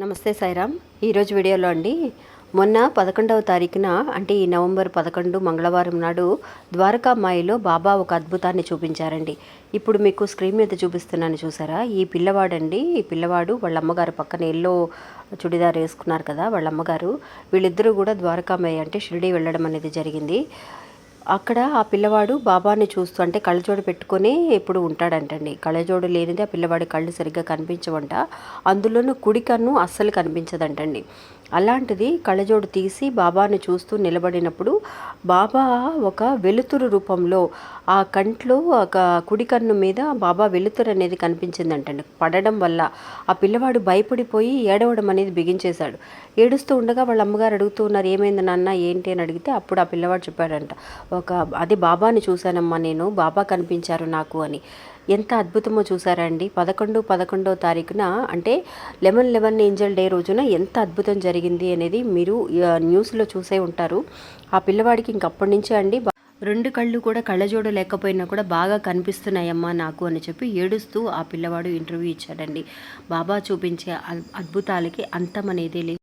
నమస్తే సాయిరామ్. ఈరోజు వీడియోలో అండి మొన్న 11వ తారీఖున అంటే ఈ నవంబర్ 11 మంగళవారం నాడు ద్వారకామాయిలో బాబా ఒక అద్భుతాన్ని చూపించారండి. ఇప్పుడు మీకు స్క్రీన్ మీద చూపిస్తున్నాను చూసారా, ఈ పిల్లవాడండి. ఈ పిల్లవాడు వాళ్ళ అమ్మగారు పక్కన ఎల్లో చుడిదార్ వేసుకున్నారు కదా, వాళ్ళ అమ్మగారు. వీళ్ళిద్దరూ కూడా ద్వారకామాయి అంటే షిరిడి వెళ్ళడం అనేది జరిగింది. అక్కడ ఆ పిల్లవాడు బాబాని చూస్తూ అంటే కళ్ళజోడు పెట్టుకొని ఎప్పుడు ఉంటాడంటండి. కళ్ళజోడు లేనిది ఆ పిల్లవాడి కళ్ళు సరిగ్గా కనిపించవంట. అందులోనూ కుడి కన్ను అస్సలు కనిపించదంటండి. అలాంటిది కళ్ళజోడు తీసి బాబాని చూస్తూ నిలబడినప్పుడు బాబా ఒక వెలుతురు రూపంలో ఆ కంట్లో ఒక కుడి కన్ను మీద బాబా వెలుతురు అనేది కనిపించిందంటండి. పడడం వల్ల ఆ పిల్లవాడు భయపడిపోయి ఏడవడం అనేది బిగించేశాడు. ఏడుస్తూ ఉండగా వాళ్ళ అమ్మగారు అడుగుతూ ఉన్నారు, ఏమైంది నాన్న ఏంటి అని అడిగితే అప్పుడు ఆ పిల్లవాడు చెప్పాడంట, అది బాబాని చూశానమ్మా నేను, బాబా కనిపించారు నాకు అని. ఎంత అద్భుతమో చూసారా అండి. 11వ తారీఖున అంటే 11 ఏంజల్ డే రోజున ఎంత అద్భుతం జరిగింది అనేది మీరు న్యూస్లో చూసే ఉంటారు. ఆ పిల్లవాడికి ఇంకప్పటి నుంచే అండి 2 కళ్ళు కూడా కళ్ళజోడు లేకపోయినా కూడా బాగా కనిపిస్తున్నాయమ్మా నాకు అని చెప్పి ఏడుస్తూ ఆ పిల్లవాడు ఇంటర్వ్యూ ఇచ్చాడండి. బాబా చూపించే అద్భుతాలకి అంతం అనేది లేదు.